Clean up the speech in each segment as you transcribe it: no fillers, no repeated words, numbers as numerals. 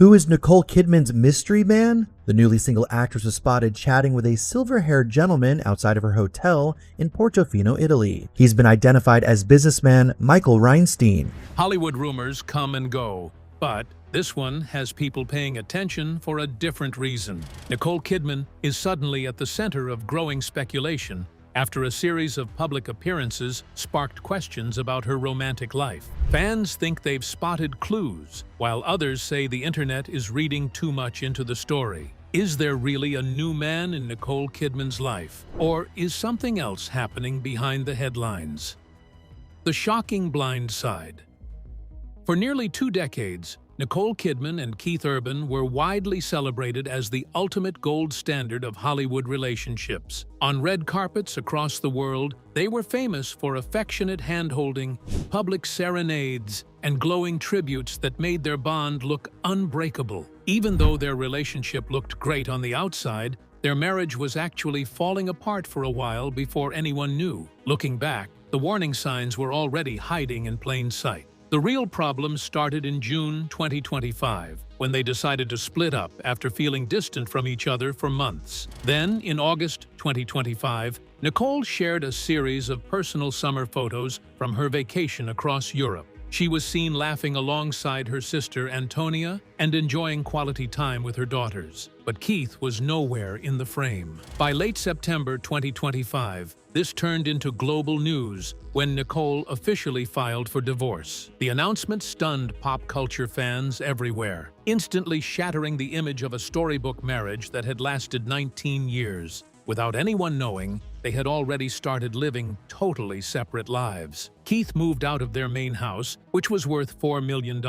Who is Nicole Kidman's mystery man? The newly single actress was spotted chatting with a silver-haired gentleman outside of her hotel in Portofino, Italy. He's been identified as businessman Michael Reinstein. Hollywood rumors come and go, but this one has people paying attention for a different reason. Nicole Kidman is suddenly at the center of growing speculation after a series of public appearances sparked questions about her romantic life. Fans think they've spotted clues, while others say the internet is reading too much into the story. Is there really a new man in Nicole Kidman's life? Or is something else happening behind the headlines? The shocking blind side. For nearly 2 decades, Nicole Kidman and Keith Urban were widely celebrated as the ultimate gold standard of Hollywood relationships. On red carpets across the world, they were famous for affectionate hand-holding, public serenades, and glowing tributes that made their bond look unbreakable. Even though their relationship looked great on the outside, their marriage was actually falling apart for a while before anyone knew. Looking back, the warning signs were already hiding in plain sight. The real problem started in June 2025, when they decided to split up after feeling distant from each other for months. Then, in August 2025, Nicole shared a series of personal summer photos from her vacation across Europe. She was seen laughing alongside her sister Antonia and enjoying quality time with her daughters. But Keith was nowhere in the frame. By late September 2025, this turned into global news when Nicole officially filed for divorce. The announcement stunned pop culture fans everywhere, instantly shattering the image of a storybook marriage that had lasted 19 years. Without anyone knowing, they had already started living totally separate lives. Keith moved out of their main house, which was worth $4 million,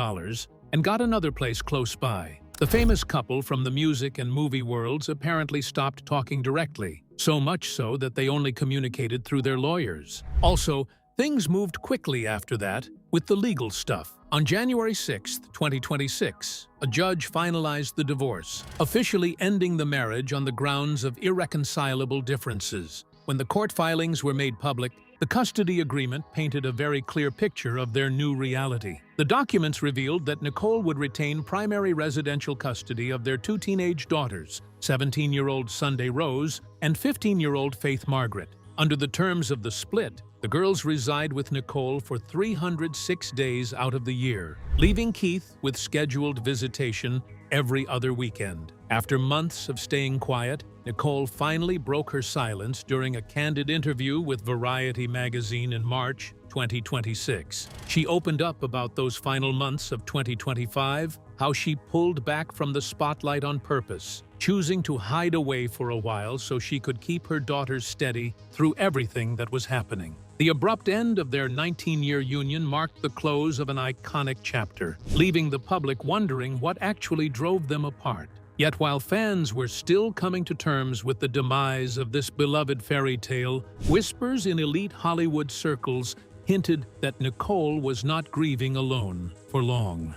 and got another place close by. The famous couple from the music and movie worlds apparently stopped talking directly, so much so that they only communicated through their lawyers. Also, things moved quickly after that with the legal stuff. On January 6, 2026, a judge finalized the divorce, officially ending the marriage on the grounds of irreconcilable differences. When the court filings were made public, the custody agreement painted a very clear picture of their new reality. The documents revealed that Nicole would retain primary residential custody of their 2 teenage daughters, 17-year-old Sunday Rose and 15-year-old Faith Margaret. Under the terms of the split, the girls reside with Nicole for 306 days out of the year, leaving Keith with scheduled visitation every other weekend. After months of staying quiet, Nicole finally broke her silence during a candid interview with Variety magazine in March 2026. She opened up about those final months of 2025, how she pulled back from the spotlight on purpose, choosing to hide away for a while so she could keep her daughters steady through everything that was happening. The abrupt end of their 19-year union marked the close of an iconic chapter, leaving the public wondering what actually drove them apart. Yet while fans were still coming to terms with the demise of this beloved fairy tale, whispers in elite Hollywood circles hinted that Nicole was not grieving alone for long.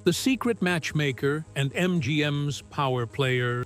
The secret matchmaker and MGM's power player.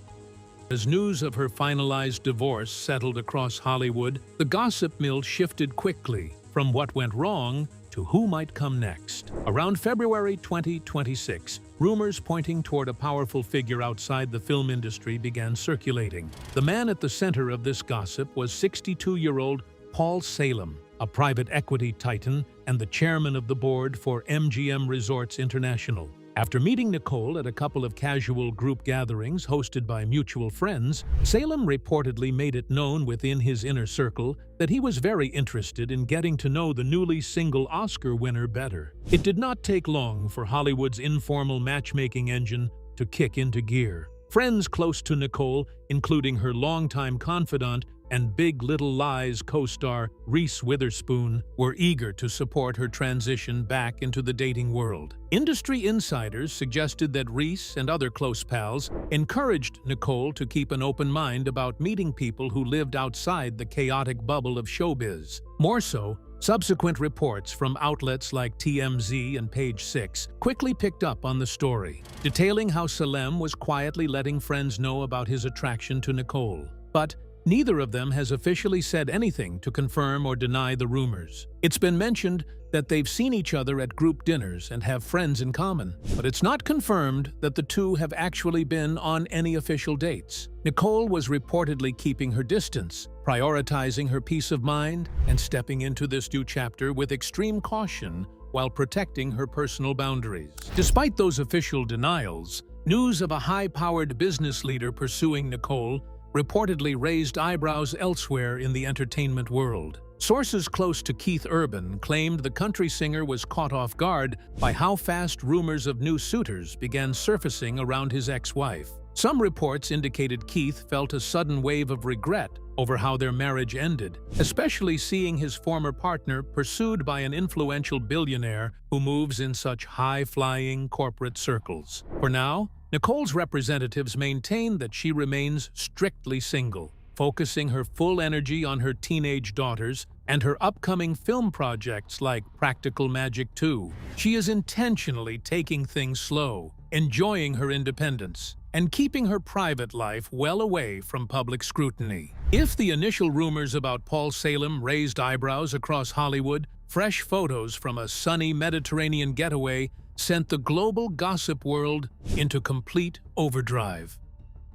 As news of her finalized divorce settled across Hollywood, the gossip mill shifted quickly from what went wrong to who might come next. Around February 2026, rumors pointing toward a powerful figure outside the film industry began circulating. The man at the center of this gossip was 62-year-old Paul Salem, a private equity titan and the chairman of the board for MGM Resorts International. After meeting Nicole at a couple of casual group gatherings hosted by mutual friends, Salem reportedly made it known within his inner circle that he was very interested in getting to know the newly single Oscar winner better. It did not take long for Hollywood's informal matchmaking engine to kick into gear. Friends close to Nicole, including her longtime confidant and Big Little Lies co-star Reese Witherspoon, were eager to support her transition back into the dating world. Industry insiders suggested that Reese and other close pals encouraged Nicole to keep an open mind about meeting people who lived outside the chaotic bubble of showbiz. More so, subsequent reports from outlets like TMZ and Page 6 quickly picked up on the story, detailing how Salem was quietly letting friends know about his attraction to Nicole. But neither of them has officially said anything to confirm or deny the rumors. It's been mentioned that they've seen each other at group dinners and have friends in common, but it's not confirmed that the two have actually been on any official dates. Nicole was reportedly keeping her distance, prioritizing her peace of mind, and stepping into this new chapter with extreme caution while protecting her personal boundaries. Despite those official denials, news of a high-powered business leader pursuing Nicole reportedly raised eyebrows elsewhere in the entertainment world. Sources close to Keith Urban claimed the country singer was caught off guard by how fast rumors of new suitors began surfacing around his ex-wife. Some reports indicated Keith felt a sudden wave of regret over how their marriage ended, especially seeing his former partner pursued by an influential billionaire who moves in such high-flying corporate circles. For now, Nicole's representatives maintain that she remains strictly single, focusing her full energy on her teenage daughters and her upcoming film projects like Practical Magic 2. She is intentionally taking things slow, enjoying her independence, and keeping her private life well away from public scrutiny. If the initial rumors about Paul Salem raised eyebrows across Hollywood, fresh photos from a sunny Mediterranean getaway sent the global gossip world into complete overdrive.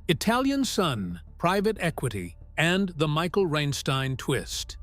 Italian Sun, private equity, and the Michael Reinstein twist.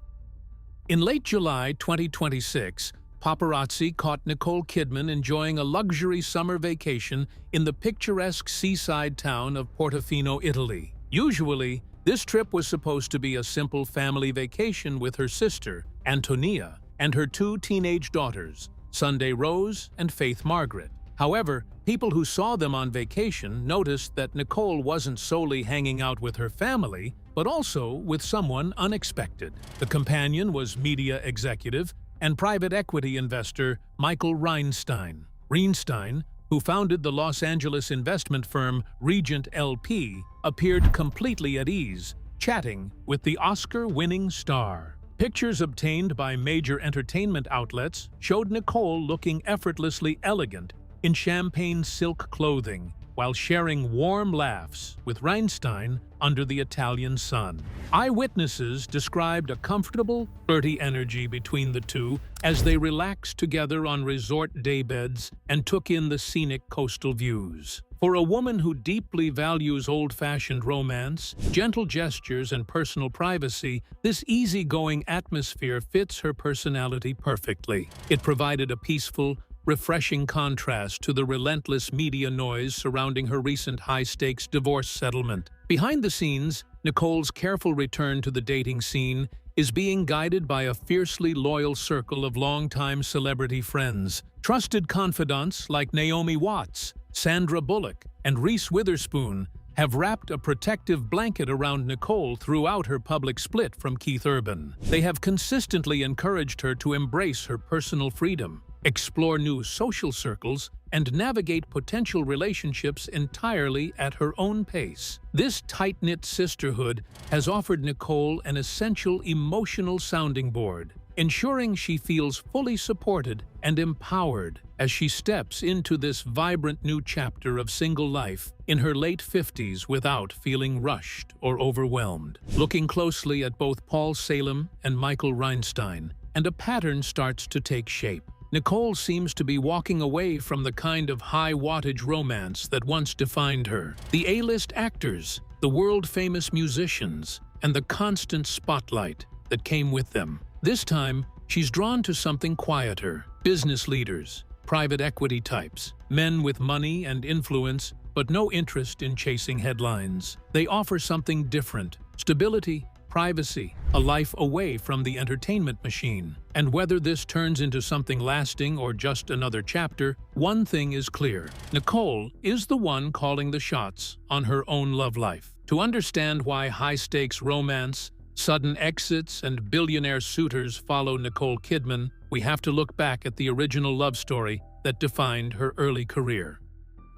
In late July 2026, paparazzi caught Nicole Kidman enjoying a luxury summer vacation in the picturesque seaside town of Portofino, Italy. Usually, this trip was supposed to be a simple family vacation with her sister, Antonia, and her two teenage daughters, Sunday Rose and Faith Margaret. However, people who saw them on vacation noticed that Nicole wasn't solely hanging out with her family, but also with someone unexpected. The companion was media executive and private equity investor Michael Reinstein. Reinstein, who founded the Los Angeles investment firm Regent LP, appeared completely at ease, chatting with the Oscar-winning star. Pictures obtained by major entertainment outlets showed Nicole looking effortlessly elegant in champagne silk clothing, while sharing warm laughs with Reinstein under the Italian sun. Eyewitnesses described a comfortable, flirty energy between the two as they relaxed together on resort daybeds and took in the scenic coastal views. For a woman who deeply values old-fashioned romance, gentle gestures, and personal privacy, this easygoing atmosphere fits her personality perfectly. It provided a peaceful, refreshing contrast to the relentless media noise surrounding her recent high-stakes divorce settlement. Behind the scenes, Nicole's careful return to the dating scene is being guided by a fiercely loyal circle of longtime celebrity friends. Trusted confidants like Naomi Watts, Sandra Bullock, and Reese Witherspoon have wrapped a protective blanket around Nicole throughout her public split from Keith Urban. They have consistently encouraged her to embrace her personal freedom, explore new social circles, and navigate potential relationships entirely at her own pace. This tight-knit sisterhood has offered Nicole an essential emotional sounding board, ensuring she feels fully supported and empowered as she steps into this vibrant new chapter of single life in her late 50s without feeling rushed or overwhelmed. Looking closely at both Paul Salem and Michael Reinstein, and a pattern starts to take shape. Nicole seems to be walking away from the kind of high-wattage romance that once defined her. The A-list actors, the world-famous musicians, and the constant spotlight that came with them. This time, she's drawn to something quieter: business leaders, private equity types, men with money and influence, but no interest in chasing headlines. They offer something different: stability, privacy, a life away from the entertainment machine. And whether this turns into something lasting or just another chapter, one thing is clear: Nicole is the one calling the shots on her own love life. To understand why high-stakes romance, sudden exits, and billionaire suitors follow Nicole Kidman, we have to look back at the original love story that defined her early career: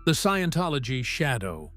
the Scientology shadow.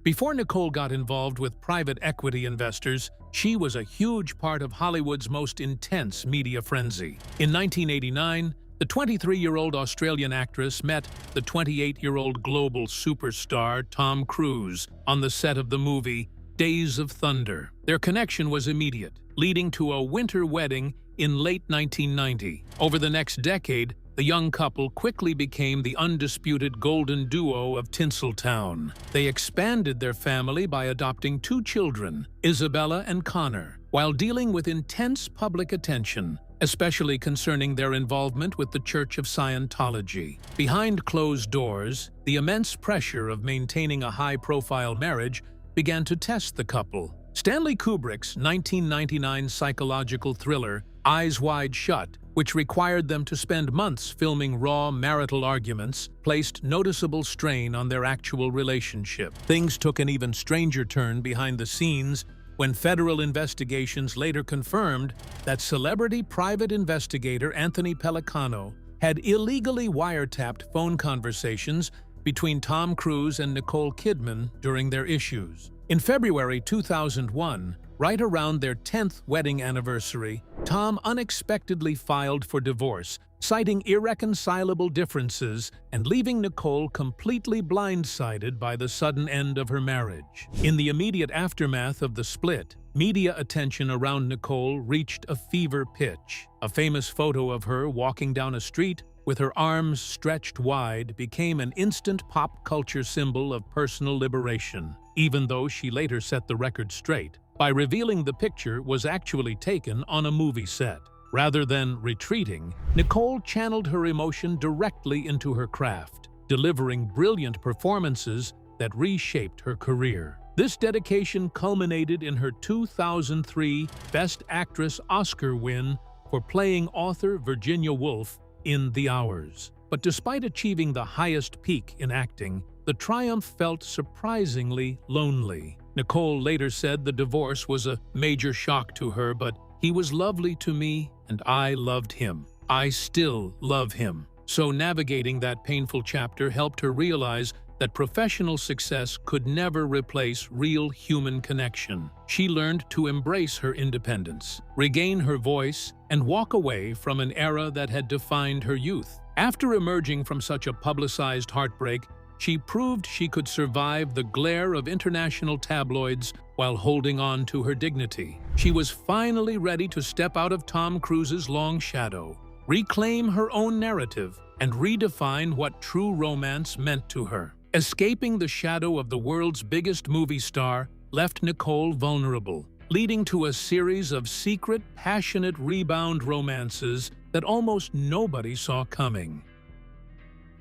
Before Nicole got involved with private equity investors, she was a huge part of Hollywood's most intense media frenzy. In 1989, the 23-year-old Australian actress met the 28-year-old global superstar Tom Cruise on the set of the movie Days of Thunder. Their connection was immediate, leading to a winter wedding in late 1990. Over the next decade, the young couple quickly became the undisputed golden duo of Tinseltown. They expanded their family by adopting 2 children, Isabella and Connor, while dealing with intense public attention, especially concerning their involvement with the Church of Scientology. Behind closed doors, the immense pressure of maintaining a high-profile marriage began to test the couple. Stanley Kubrick's 1999 psychological thriller, Eyes Wide Shut, which required them to spend months filming raw marital arguments, placed noticeable strain on their actual relationship. Things took an even stranger turn behind the scenes when federal investigations later confirmed that celebrity private investigator Anthony Pellicano had illegally wiretapped phone conversations between Tom Cruise and Nicole Kidman during their issues. In February 2001, right around their 10th wedding anniversary, Tom unexpectedly filed for divorce, citing irreconcilable differences and leaving Nicole completely blindsided by the sudden end of her marriage. In the immediate aftermath of the split, media attention around Nicole reached a fever pitch. A famous photo of her walking down a street with her arms stretched wide became an instant pop culture symbol of personal liberation, even though she later set the record straight by revealing the picture was actually taken on a movie set. Rather than retreating, Nicole channeled her emotion directly into her craft, delivering brilliant performances that reshaped her career. This dedication culminated in her 2003 Best Actress Oscar win for playing author Virginia Woolf in The Hours. But despite achieving the highest peak in acting, the triumph felt surprisingly lonely. Nicole later said the divorce was a major shock to her, but he was lovely to me and I loved him. I still love him. So navigating that painful chapter helped her realize that professional success could never replace real human connection. She learned to embrace her independence, regain her voice, and walk away from an era that had defined her youth. After emerging from such a publicized heartbreak, she proved she could survive the glare of international tabloids while holding on to her dignity. She was finally ready to step out of Tom Cruise's long shadow, reclaim her own narrative, and redefine what true romance meant to her. Escaping the shadow of the world's biggest movie star left Nicole vulnerable, leading to a series of secret, passionate rebound romances that almost nobody saw coming.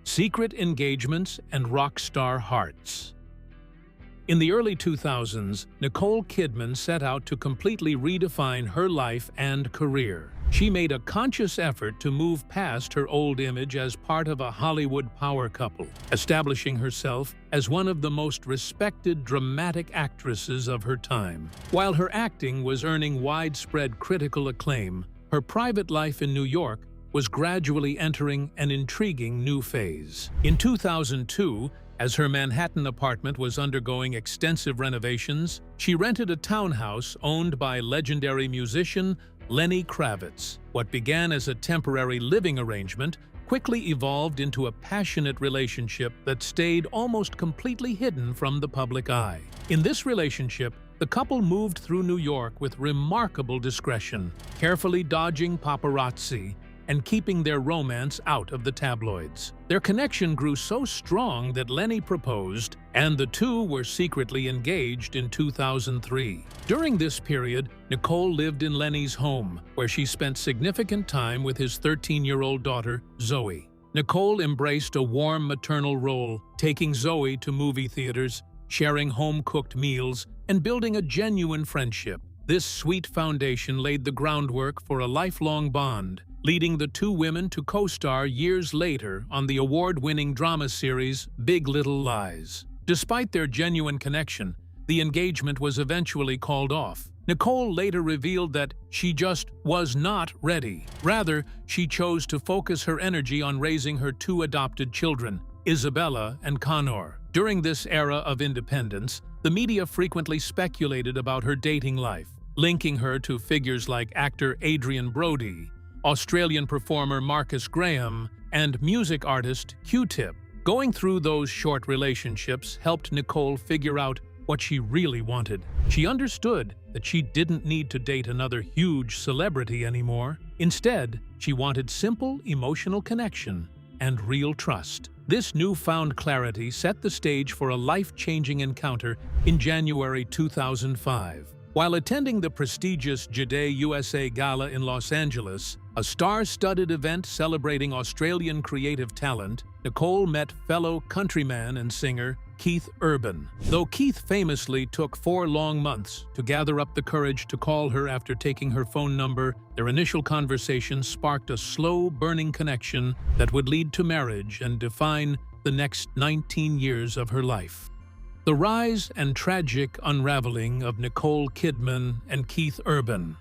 Secret engagements and rock star hearts. In the early 2000s, Nicole Kidman set out to completely redefine her life and career. She made a conscious effort to move past her old image as part of a Hollywood power couple, establishing herself as one of the most respected dramatic actresses of her time. While her acting was earning widespread critical acclaim, her private life in New York was gradually entering an intriguing new phase. In 2002, as her Manhattan apartment was undergoing extensive renovations, she rented a townhouse owned by legendary musician Lenny Kravitz. What began as a temporary living arrangement quickly evolved into a passionate relationship that stayed almost completely hidden from the public eye. In this relationship, the couple moved through New York with remarkable discretion, carefully dodging paparazzi and keeping their romance out of the tabloids. Their connection grew so strong that Lenny proposed, and the two were secretly engaged in 2003. During this period, Nicole lived in Lenny's home, where she spent significant time with his 13-year-old daughter, Zoe. Nicole embraced a warm maternal role, taking Zoe to movie theaters, sharing home-cooked meals, and building a genuine friendship. This sweet foundation laid the groundwork for a lifelong bond, leading the two women to co-star years later on the award-winning drama series Big Little Lies. Despite their genuine connection, the engagement was eventually called off. Nicole later revealed that she just was not ready. Rather, she chose to focus her energy on raising her two adopted children, Isabella and Connor. During this era of independence, the media frequently speculated about her dating life, linking her to figures like actor Adrian Brody, Australian performer Marcus Graham, and music artist Q-Tip. Going through those short relationships helped Nicole figure out what she really wanted. She understood that she didn't need to date another huge celebrity anymore. Instead, she wanted simple emotional connection and real trust. This newfound clarity set the stage for a life-changing encounter in January 2005. While attending the prestigious Jade USA Gala in Los Angeles, a star-studded event celebrating Australian creative talent, Nicole met fellow countryman and singer Keith Urban. Though Keith famously took 4 long months to gather up the courage to call her after taking her phone number, their initial conversation sparked a slow, burning connection that would lead to marriage and define the next 19 years of her life. The rise and tragic unraveling of Nicole Kidman and Keith Urban.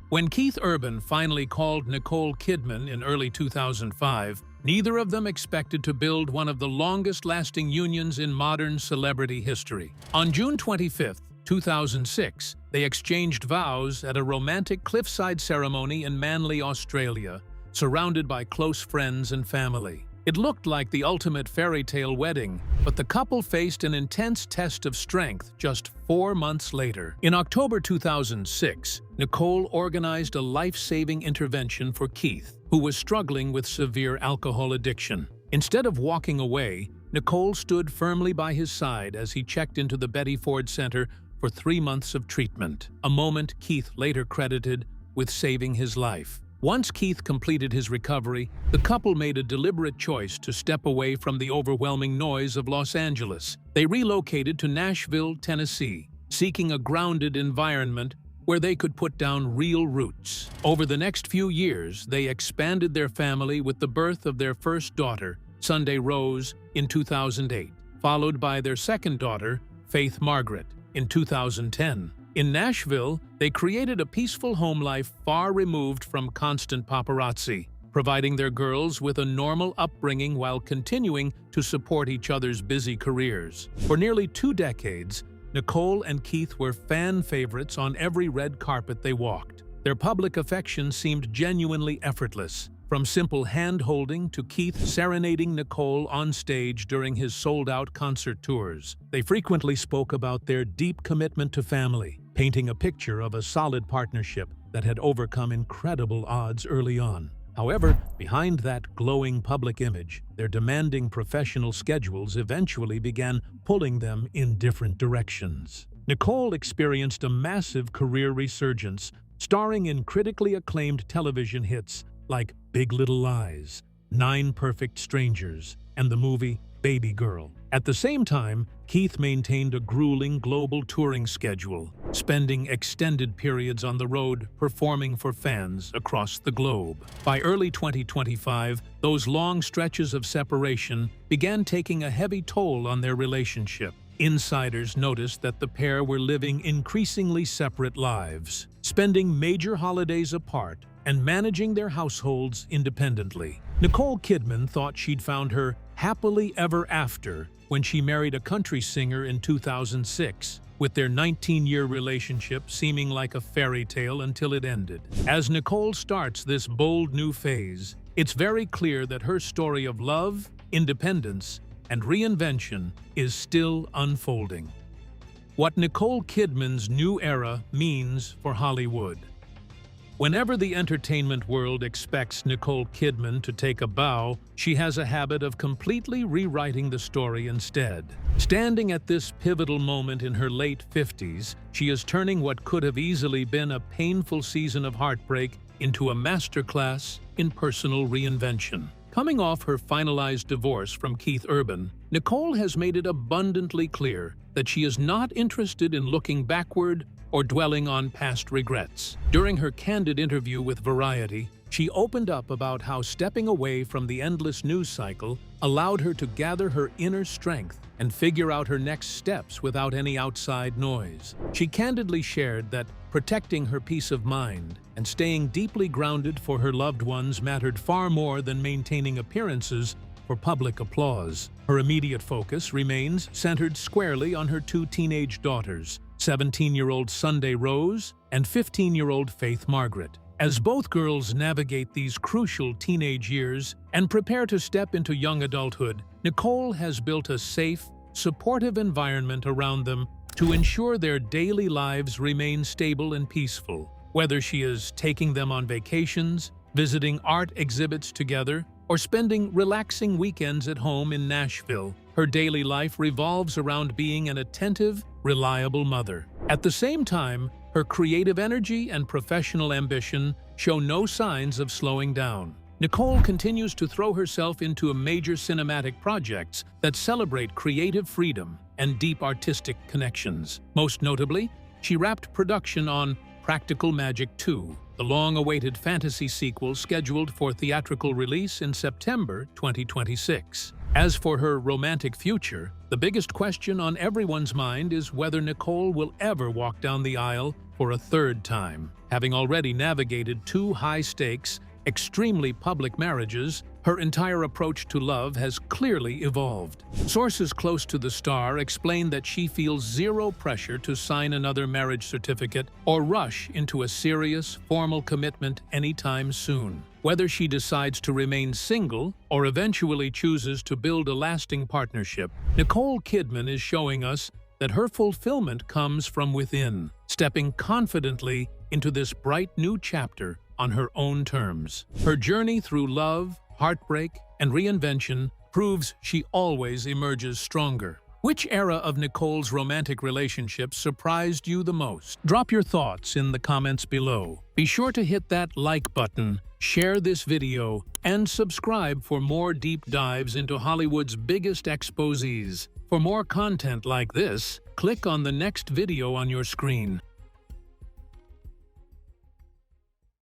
When Keith Urban finally called Nicole Kidman in early 2005, neither of them expected to build one of the longest-lasting unions in modern celebrity history. On June 25, 2006, they exchanged vows at a romantic cliffside ceremony in Manly, Australia, surrounded by close friends and family. It looked like the ultimate fairy tale wedding, but the couple faced an intense test of strength just 4 months later. In October 2006, Nicole organized a life-saving intervention for Keith, who was struggling with severe alcohol addiction. Instead of walking away, Nicole stood firmly by his side as he checked into the Betty Ford Center for 3 months of treatment, a moment Keith later credited with saving his life. Once Keith completed his recovery, the couple made a deliberate choice to step away from the overwhelming noise of Los Angeles. They relocated to Nashville, Tennessee, seeking a grounded environment where they could put down real roots. Over the next few years, they expanded their family with the birth of their first daughter, Sunday Rose, in 2008, followed by their second daughter, Faith Margaret, in 2010. In Nashville, they created a peaceful home life far removed from constant paparazzi, providing their girls with a normal upbringing while continuing to support each other's busy careers. For nearly 2 decades, Nicole and Keith were fan favorites on every red carpet they walked. Their public affection seemed genuinely effortless, from simple hand-holding to Keith serenading Nicole on stage during his sold-out concert tours. They frequently spoke about their deep commitment to family, painting a picture of a solid partnership that had overcome incredible odds early on. However, behind that glowing public image, their demanding professional schedules eventually began pulling them in different directions. Nicole experienced a massive career resurgence, starring in critically acclaimed television hits like Big Little Lies, 9 Perfect Strangers, and the movie Baby Girl. At the same time, Keith maintained a grueling global touring schedule, spending extended periods on the road performing for fans across the globe. By early 2025, those long stretches of separation began taking a heavy toll on their relationship. Insiders noticed that the pair were living increasingly separate lives, spending major holidays apart and managing their households independently. Nicole Kidman thought she'd found her happily ever after when she married a country singer in 2006, with their 19-year relationship seeming like a fairy tale until it ended. As Nicole starts this bold new phase, it's very clear that her story of love, independence, and reinvention is still unfolding. What Nicole Kidman's new era means for Hollywood. Whenever the entertainment world expects Nicole Kidman to take a bow, she has a habit of completely rewriting the story instead. Standing at this pivotal moment in her late 50s, she is turning what could have easily been a painful season of heartbreak into a masterclass in personal reinvention. Coming off her finalized divorce from Keith Urban, Nicole has made it abundantly clear that she is not interested in looking backward or dwelling on past regrets. During her candid interview with Variety, she opened up about how stepping away from the endless news cycle allowed her to gather her inner strength and figure out her next steps without any outside noise. She candidly shared that protecting her peace of mind and staying deeply grounded for her loved ones mattered far more than maintaining appearances for public applause. Her immediate focus remains centered squarely on her 2 teenage daughters, 17-year-old Sunday Rose and 15-year-old Faith Margaret. As both girls navigate these crucial teenage years and prepare to step into young adulthood, Nicole has built a safe, supportive environment around them to ensure their daily lives remain stable and peaceful. Whether she is taking them on vacations, visiting art exhibits together, or spending relaxing weekends at home in Nashville, her daily life revolves around being an attentive, reliable mother. At the same time, her creative energy and professional ambition show no signs of slowing down. Nicole continues to throw herself into major cinematic projects that celebrate creative freedom and deep artistic connections. Most notably, she wrapped production on Practical Magic 2, the long-awaited fantasy sequel scheduled for theatrical release in September 2026. As for her romantic future, the biggest question on everyone's mind is whether Nicole will ever walk down the aisle for a third time. Having already navigated two high-stakes, extremely public marriages, her entire approach to love has clearly evolved. Sources close to the star explain that she feels zero pressure to sign another marriage certificate or rush into a serious, formal commitment anytime soon. Whether she decides to remain single or eventually chooses to build a lasting partnership, Nicole Kidman is showing us that her fulfillment comes from within, stepping confidently into this bright new chapter on her own terms. Her journey through love, heartbreak, and reinvention proves she always emerges stronger. Which era of Nicole's romantic relationships surprised you the most? Drop your thoughts in the comments below. Be sure to hit that like button, share this video, and subscribe for more deep dives into Hollywood's biggest exposés. For more content like this, click on the next video on your screen.